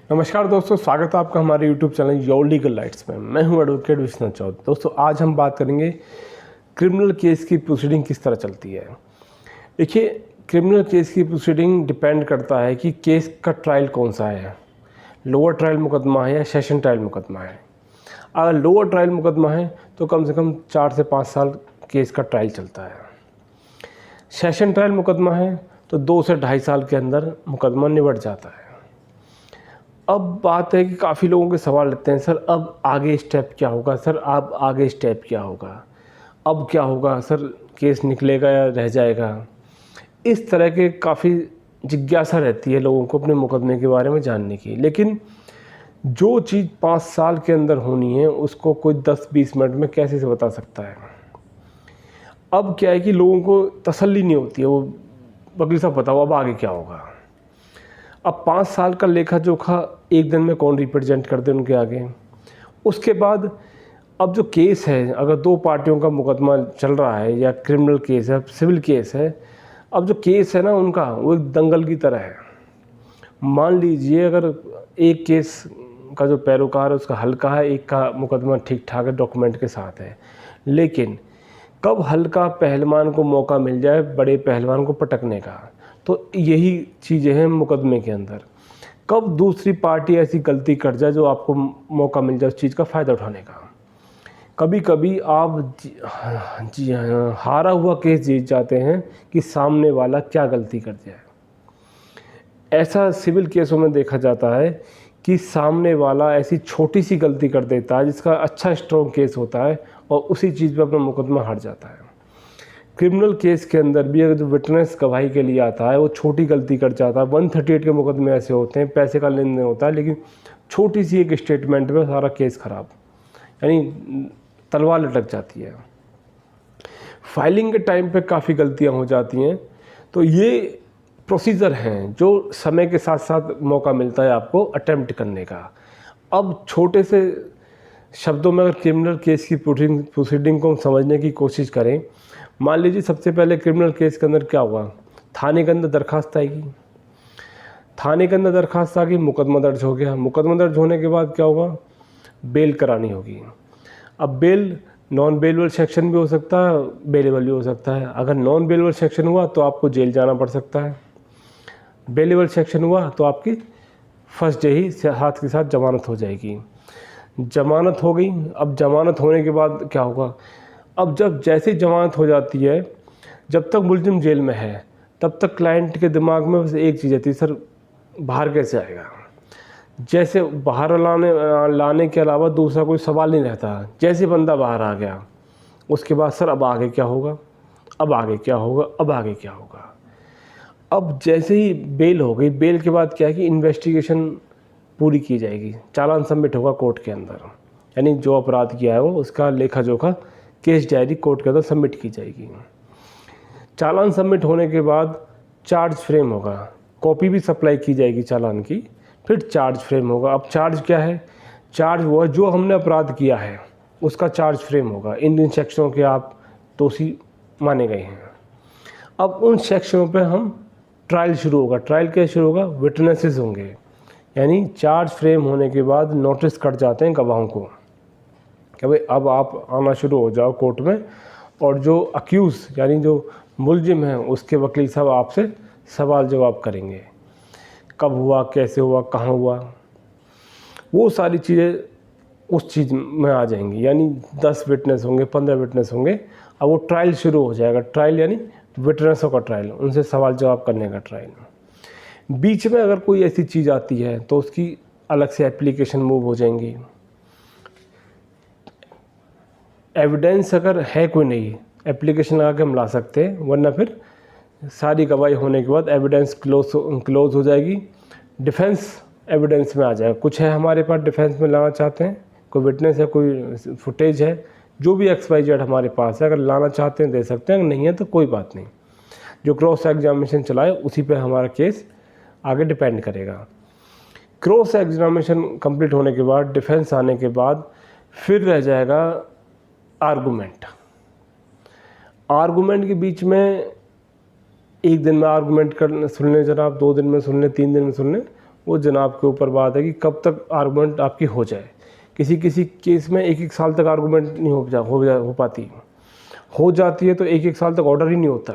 नमस्कार दोस्तों, स्वागत है आपका हमारे YouTube channel your legal rights में। मैं हूं एडवोकेट विश्वनाथ चौधरी। दोस्तों, आज हम बात करेंगे क्रिमिनल केस की प्रोसीडिंग किस तरह चलती है। देखिए, क्रिमिनल केस की प्रोसीडिंग डिपेंड करता है कि केस का ट्रायल कौन सा है, लोअर ट्रायल मुकदमा है या सेशन ट्रायल मुकदमा है। अगर लोअर ट्रायल मुकदमा है तो कम से कम 4 से 5 साल केस का ट्रायल चलता है। सेशन ट्रायल मुकदमा है तो 2 से 2.5 साल के अंदर मुकदमा निबट जाता है। अब बात है कि काफ़ी लोगों के सवाल रहते हैं, सर अब आगे स्टेप क्या होगा, सर अब आगे स्टेप क्या होगा, अब क्या होगा, सर केस निकलेगा या रह जाएगा। इस तरह के काफ़ी जिज्ञासा रहती है लोगों को अपने मुकदमे के बारे में जानने की। लेकिन जो चीज़ 5 साल के अंदर होनी है उसको कोई 10-20 मिनट में कैसे से बता सकता है। अब क्या है कि लोगों को तसल्ली नहीं होती है, वो वकील साहब बताओ अब आगे क्या होगा। अब 5 साल का लेखा जोखा एक दिन में कौन रिप्रेजेंट कर दे उनके आगे। उसके बाद अब जो केस है, अगर 2 पार्टियों का मुकदमा चल रहा है या क्रिमिनल केस है, सिविल केस है, अब जो केस है ना उनका, वो एक दंगल की तरह है। मान लीजिए अगर एक केस का जो पैरोकार है उसका हल्का है, एक का मुकदमा ठीक ठाक है, डॉक्यूमेंट के साथ है, लेकिन कब हल्का पहलवान को मौका मिल जाए बड़े पहलवान को पटकने का, तो यही चीज़ें हैं मुकदमे के अंदर। कब दूसरी पार्टी ऐसी गलती कर जाए जो आपको मौका मिल जाए उस चीज़ का फ़ायदा उठाने का। कभी कभी आप हारा हुआ केस जीत जाते हैं कि सामने वाला क्या गलती कर जाए। ऐसा सिविल केसों में देखा जाता है कि सामने वाला ऐसी छोटी सी गलती कर देता है जिसका अच्छा स्ट्रॉन्ग केस होता है और उसी चीज़ पे अपना मुकदमा हार जाता है। क्रिमिनल केस के अंदर भी अगर जो विटनेस गवाही के लिए आता है वो छोटी गलती कर जाता है। 138 के मुकदमे ऐसे होते हैं, पैसे का लेन देन होता है, लेकिन छोटी सी एक स्टेटमेंट में सारा केस खराब, यानी तलवार लटक जाती है। फाइलिंग के टाइम पे काफ़ी गलतियां हो जाती हैं। तो ये प्रोसीजर हैं जो समय के साथ साथ मौका मिलता है आपको अटेम्प्ट करने का। अब छोटे से शब्दों में अगर क्रिमिनल केस की प्रोसीडिंग को समझने की कोशिश करें, मान लीजिए सबसे पहले क्रिमिनल केस के अंदर क्या हुआ, थाने के अंदर दरखास्त आएगी, थाने के अंदर दरखास्त आ गई, मुकदमा दर्ज हो गया। मुकदमा दर्ज होने के बाद क्या होगा, बेल करानी होगी। अब बेल नॉन बेलेबल सेक्शन भी हो सकता है, बेलेबल भी हो सकता है। अगर नॉन बेलेबल सेक्शन हुआ तो आपको जेल जाना पड़ सकता है, बेलेबल सेक्शन हुआ तो आपकी फर्स्ट डे ही साथ के साथ जमानत हो जाएगी। जमानत हो गई। अब जमानत होने के बाद क्या होगा, अब जब जैसे जमानत हो जाती है, जब तक मुलजिम जेल में है तब तक क्लाइंट के दिमाग में बस एक चीज़ आती है, सर बाहर कैसे आएगा। जैसे बाहर लाने के अलावा दूसरा कोई सवाल नहीं रहता। जैसे बंदा बाहर आ गया उसके बाद सर अब आगे क्या होगा, अब आगे क्या होगा, अब आगे क्या होगा। अब जैसे ही बेल हो गई, बेल के बाद क्या है कि इन्वेस्टिगेशन पूरी की जाएगी, चालान सबमिट होगा कोर्ट के अंदर, यानी जो अपराध किया है वो उसका लेखा जोखा केस डायरी कोर्ट के अंदर सबमिट की जाएगी। चालान सबमिट होने के बाद चार्ज फ्रेम होगा, कॉपी भी सप्लाई की जाएगी चालान की, फिर चार्ज फ्रेम होगा। अब चार्ज क्या है, चार्ज वो है जो हमने अपराध किया है उसका चार्ज फ्रेम होगा। इन सेक्शनों के आप दोषी माने गए हैं। अब उन सेक्शनों पे हम ट्रायल शुरू होगा। ट्रायल कैसे शुरू होगा, विटनेसेस होंगे, यानी चार्ज फ्रेम होने के बाद नोटिस कट जाते हैं गवाहों को कि भाई अब आप आना शुरू हो जाओ कोर्ट में, और जो अक्यूज़ यानी जो मुलजिम हैं उसके वकील साहब आपसे सवाल जवाब करेंगे, कब हुआ, कैसे हुआ, कहाँ हुआ, वो सारी चीज़ें उस चीज़ में आ जाएंगी। यानी 10 विटनेस होंगे, 15 विटनेस होंगे। अब वो ट्रायल शुरू हो जाएगा। ट्रायल यानी विटनेसों का ट्रायल, उनसे सवाल जवाब करने का ट्रायल। बीच में अगर कोई ऐसी चीज़ आती है तो उसकी अलग से एप्लीकेशन मूव हो जाएंगी। एविडेंस अगर है कोई नहीं, एप्लीकेशन लगा के हम ला सकते हैं, वरना फिर सारी गवाही होने के बाद एविडेंस क्लोज हो जाएगी। डिफेंस एविडेंस में आ जाएगा। कुछ है हमारे पास डिफेंस में लाना चाहते हैं, कोई विटनेस है, कोई फुटेज है, जो भी XYZ हमारे पास है, अगर लाना चाहते हैं दे सकते हैं, अगर नहीं है तो कोई बात नहीं। जो क्रॉस एग्जामिनेशन चलाए उसी पे हमारा केस आगे डिपेंड करेगा। क्रॉस एग्जामिनेशन कंप्लीट होने के बाद, डिफेंस आने के बाद फिर रह जाएगा आर्गूमेंट। आर्गूमेंट के बीच में एक दिन में आर्गूमेंट कर सुन लें जनाब, 2 दिन में सुन लें, 3 दिन में सुन लें, वो जनाब के ऊपर बात है कि कब तक आर्गूमेंट आपकी हो जाए। किसी किसी केस में 1-1 साल तक आर्गूमेंट नहीं हो पाती, हो जाती है तो 1-1 साल तक ऑर्डर ही नहीं होता।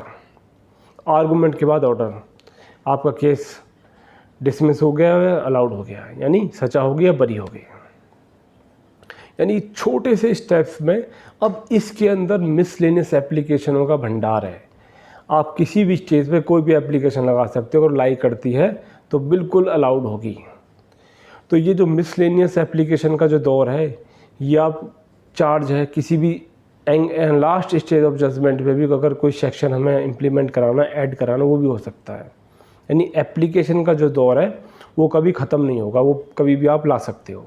आर्गूमेंट के बाद ऑर्डर, आपका केस डिसमिस हो गया है, अलाउड हो गया है, यानी सजा हो गई या बरी हो गई। यानी छोटे से स्टेप्स में अब इसके अंदर मिसलेनियस एप्लीकेशनों का भंडार है। आप किसी भी स्टेज पे कोई भी एप्लीकेशन लगा सकते हो, और लाई करती है तो बिल्कुल अलाउड होगी। तो ये जो मिसलेनियस एप्लीकेशन का जो दौर है, ये आप चार्ज है किसी भी लास्ट स्टेज ऑफ जजमेंट पे भी अगर कोई सेक्शन हमें इम्प्लीमेंट कराना, ऐड कराना, वो भी हो सकता है। यानी एप्लीकेशन का जो दौर है वो कभी ख़त्म नहीं होगा, वो कभी भी आप ला सकते हो।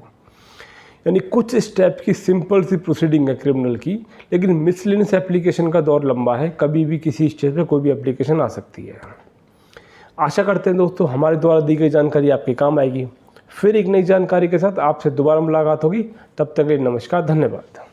यानी कुछ स्टेप की सिंपल सी प्रोसीडिंग है क्रिमिनल की, लेकिन मिसलेनियस एप्लीकेशन का दौर लंबा है, कभी भी किसी स्टेज पे कोई भी एप्लीकेशन आ सकती है। आशा करते हैं दोस्तों हमारे द्वारा दी गई जानकारी आपके काम आएगी। फिर एक नई जानकारी के साथ आपसे दोबारा मुलाकात होगी। तब तक के लिए नमस्कार, धन्यवाद।